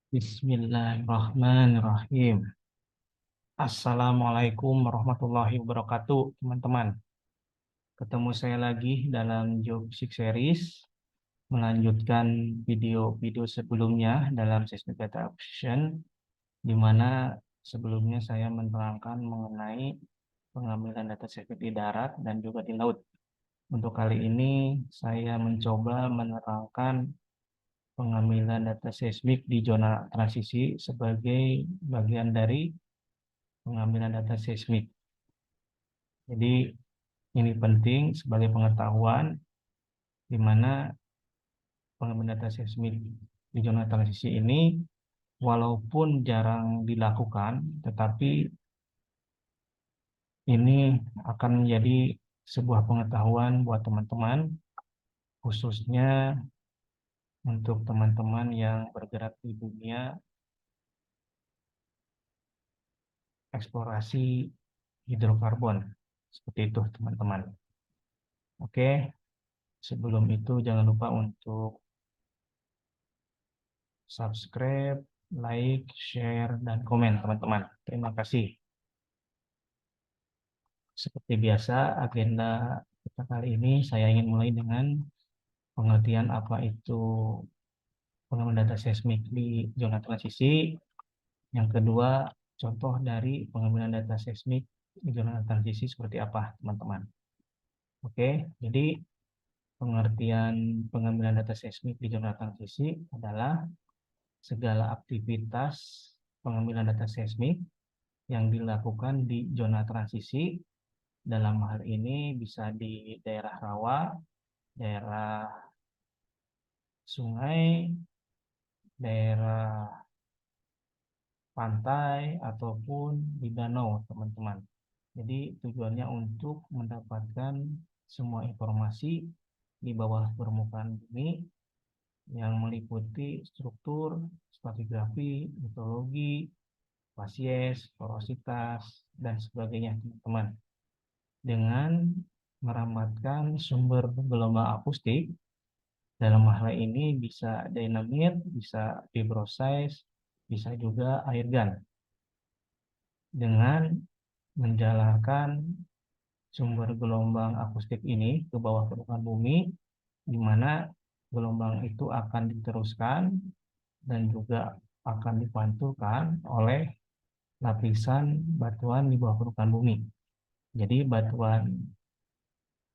Bismillahirrahmanirrahim. Assalamualaikum warahmatullahi wabarakatuh, teman-teman. Ketemu saya lagi dalam Job Basic Series, melanjutkan video-video sebelumnya dalam Seismic Data Acquisition, di mana sebelumnya saya menerangkan mengenai pengambilan data seismik di darat dan juga di laut. Untuk kali ini, saya mencoba menerangkan pengambilan data seismik di zona transisi sebagai bagian dari pengambilan data seismik. Jadi ini penting sebagai pengetahuan di mana pengambilan data seismik di zona transisi ini walaupun jarang dilakukan, tetapi ini akan menjadi sebuah pengetahuan buat teman-teman, khususnya untuk teman-teman yang bergerak di dunia eksplorasi hidrokarbon. Seperti itu, teman-teman. Oke, sebelum itu jangan lupa untuk subscribe, like, share, dan komen, teman-teman. Terima kasih. Seperti biasa, agenda kita kali ini saya ingin mulai dengan pengertian apa itu pengambilan data seismik di zona transisi. Yang kedua, contoh dari pengambilan data seismik di zona transisi seperti apa, teman-teman. Oke, jadi pengertian pengambilan data seismik di zona transisi adalah segala aktivitas pengambilan data seismik yang dilakukan di zona transisi. Dalam hal ini bisa di daerah rawa, daerah sungai, daerah pantai, ataupun di danau, teman-teman. Jadi tujuannya untuk mendapatkan semua informasi di bawah permukaan bumi yang meliputi struktur, stratigrafi, litologi, spasies, porositas, dan sebagainya, teman-teman. Dengan meramatkan sumber gelombang akustik, dalam hal ini bisa dynamit, bisa vibroseis, bisa juga airgun. Dengan menjalankan sumber gelombang akustik ini ke bawah permukaan bumi, di mana gelombang itu akan diteruskan dan juga akan dipantulkan oleh lapisan batuan di bawah permukaan bumi. Jadi batuan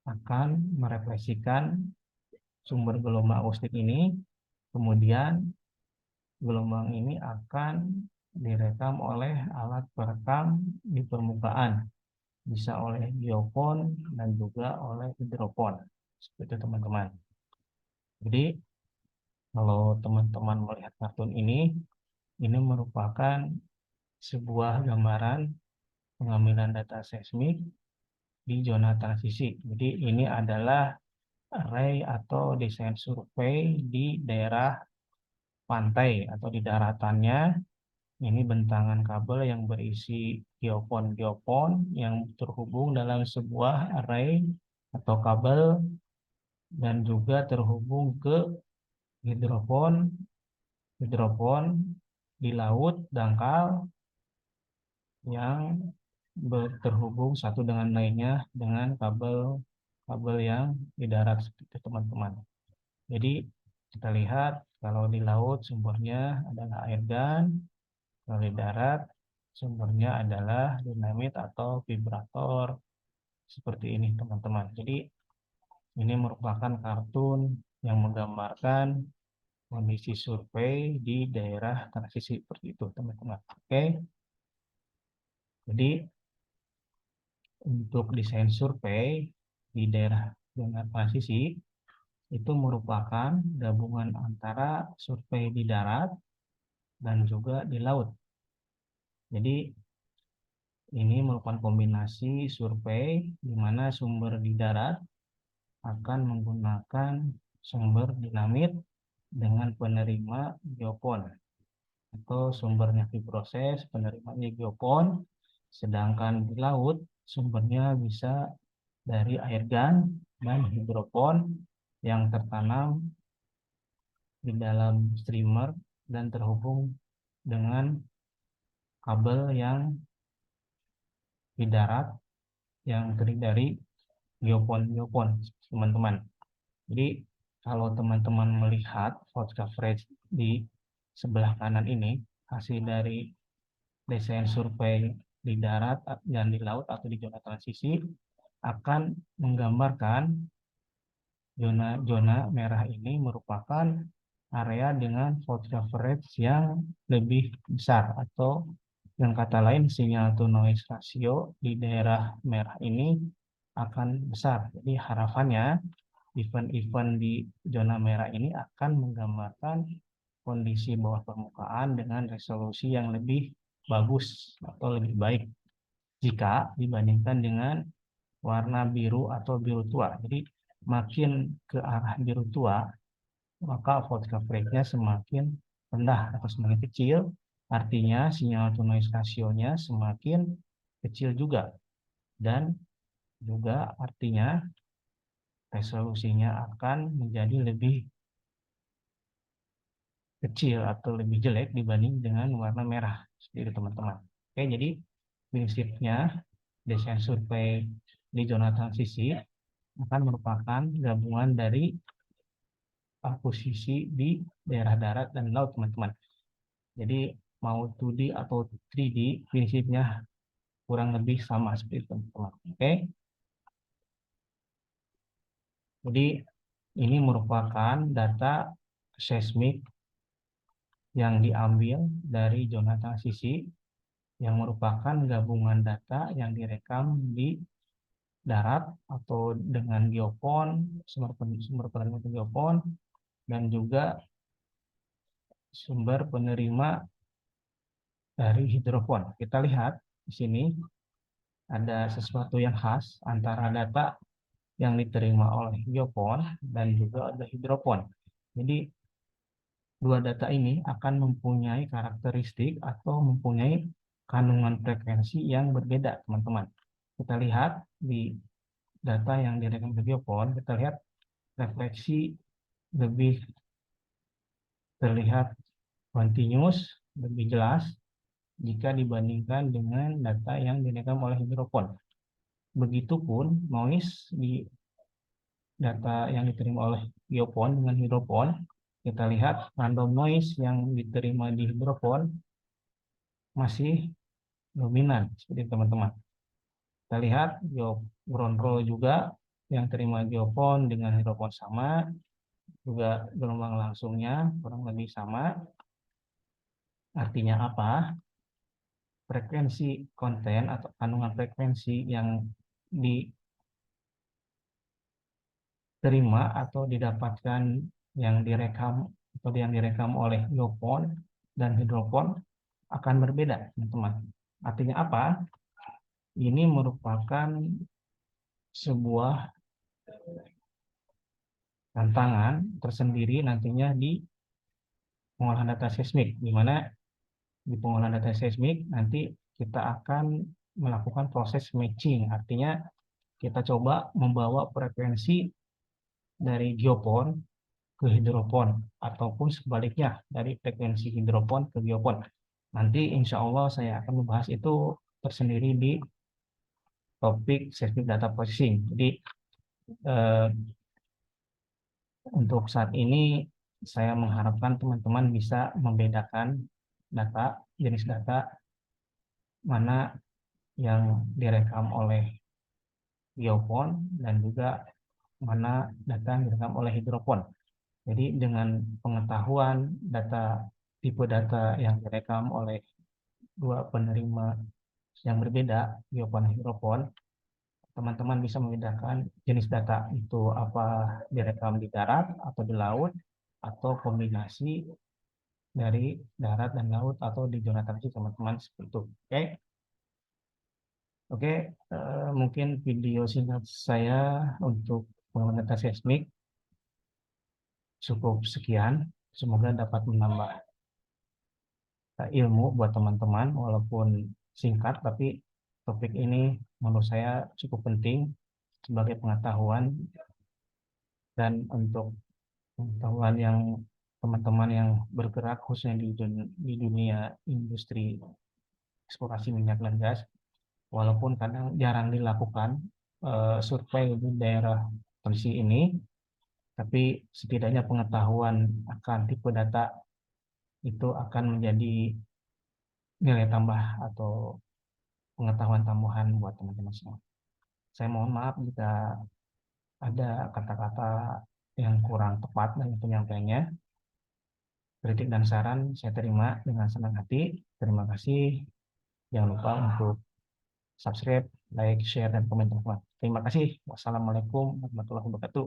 akan merefleksikan sumber gelombang akustik ini, kemudian gelombang ini akan direkam oleh alat perekam di permukaan, bisa oleh geofon dan juga oleh hidrofon. Seperti itu, teman-teman. Jadi kalau teman-teman melihat kartun ini merupakan sebuah gambaran pengambilan data seismik di zona transisi. Jadi ini adalah array atau desain survei di daerah pantai atau di daratannya. Ini bentangan kabel yang berisi geofon-geofon yang terhubung dalam sebuah array atau kabel dan juga terhubung ke hidrofon di laut dangkal yang terhubung satu dengan lainnya dengan kabel yang di darat, seperti itu, teman-teman. Jadi kita lihat kalau di laut sumbernya adalah airgun, kalau di darat sumbernya adalah dinamit atau vibrator, seperti ini, teman-teman. Jadi ini merupakan kartun yang menggambarkan kondisi survei di daerah transisi seperti itu, teman-teman. Oke, jadi untuk desain survei di daerah zona transisi itu merupakan gabungan antara survei di darat dan juga di laut. Jadi ini merupakan kombinasi survei di mana sumber di darat akan menggunakan sumber dinamit dengan penerima geofon, atau sumbernya vibroseis, penerimanya geofon, sedangkan di laut sumbernya bisa dari airgun dan hidrofon yang tertanam di dalam streamer dan terhubung dengan kabel yang di darat yang terdiri dari geopon, teman-teman. Jadi kalau teman-teman melihat fault coverage di sebelah kanan ini, hasil dari desain survei di darat dan di laut atau di zona transisi akan menggambarkan zona merah ini merupakan area dengan fault coverage yang lebih besar, atau dengan kata lain sinyal to noise ratio di daerah merah ini akan besar. Jadi harapannya event-event di zona merah ini akan menggambarkan kondisi bawah permukaan dengan resolusi yang lebih bagus atau lebih baik jika dibandingkan dengan warna biru atau biru tua. Jadi makin ke arah biru tua, maka fault coverage-nya semakin rendah atau semakin kecil, artinya sinyal to noise ratio-nya semakin kecil juga, dan juga artinya resolusinya akan menjadi lebih kecil atau lebih jelek dibanding dengan warna merah, seperti itu teman-teman. Oke, jadi prinsipnya desain survei di zona transisi akan merupakan gabungan dari posisi di daerah darat dan laut, teman-teman. Jadi mau 2D atau 3D, prinsipnya kurang lebih sama seperti itu, teman-teman. Oke, jadi ini merupakan data seismik yang diambil dari zona transisi, yang merupakan gabungan data yang direkam di darat atau dengan geopon, sumber penerima geopon, dan juga sumber penerima dari hidropon. Kita lihat di sini ada sesuatu yang khas antara data yang diterima oleh geopon dan juga ada hidropon. Jadi dua data ini akan mempunyai karakteristik atau mempunyai kandungan frekuensi yang berbeda, teman-teman. Kita lihat di data yang direkam ke geopon, kita lihat refleksi lebih terlihat continuous, lebih jelas jika dibandingkan dengan data yang direkam oleh hidropon. Begitupun noise di data yang diterima oleh geopon dengan hidropon, kita lihat random noise yang diterima di hidropon masih dominan, seperti teman-teman. Kita lihat ground roll juga yang terima geopon dengan hidropon sama, juga gelombang langsungnya kurang lebih sama. Artinya apa? Frekuensi konten atau kandungan frekuensi yang diterima atau didapatkan yang direkam atau yang direkam oleh geopon dan hidropon akan berbeda, teman-teman. Artinya apa? Ini merupakan sebuah tantangan tersendiri nantinya di pengolahan data seismik, di mana di pengolahan data seismik nanti kita akan melakukan proses matching. Artinya kita coba membawa frekuensi dari geopon ke hidropon, ataupun sebaliknya dari frekuensi hidropon ke geopon. Nanti insya Allah saya akan membahas itu tersendiri di topik seismic data processing. Jadi eh, untuk saat ini saya mengharapkan teman-teman bisa membedakan data, jenis data mana yang direkam oleh geopon dan juga mana data yang direkam oleh hidropon. Jadi dengan pengetahuan tipe data yang direkam oleh dua penerima yang berbeda, geopon dan hidropon, teman-teman bisa membedakan jenis data itu apa direkam di darat atau di laut, atau kombinasi dari darat dan laut atau di zona transisi, teman-teman, seperti itu. Oke, oke, mungkin video singkat saya untuk pengembangan data seismik cukup sekian. Semoga dapat menambah ilmu buat teman-teman, walaupun singkat, tapi topik ini menurut saya cukup penting sebagai pengetahuan, dan untuk pengetahuan yang teman-teman yang bergerak khususnya di dunia industri eksplorasi minyak dan gas, walaupun kadang jarang dilakukan survei di daerah posisi ini, tapi setidaknya pengetahuan akan tipe data itu akan menjadi nilai tambah atau pengetahuan tambahan buat teman-teman semua. Saya mohon maaf jika ada kata-kata yang kurang tepat dalam penyampaiannya. Kritik dan saran saya terima dengan senang hati. Terima kasih. Jangan lupa untuk subscribe, like, share, dan komen teman-teman. Terima kasih. Wassalamualaikum warahmatullahi wabarakatuh.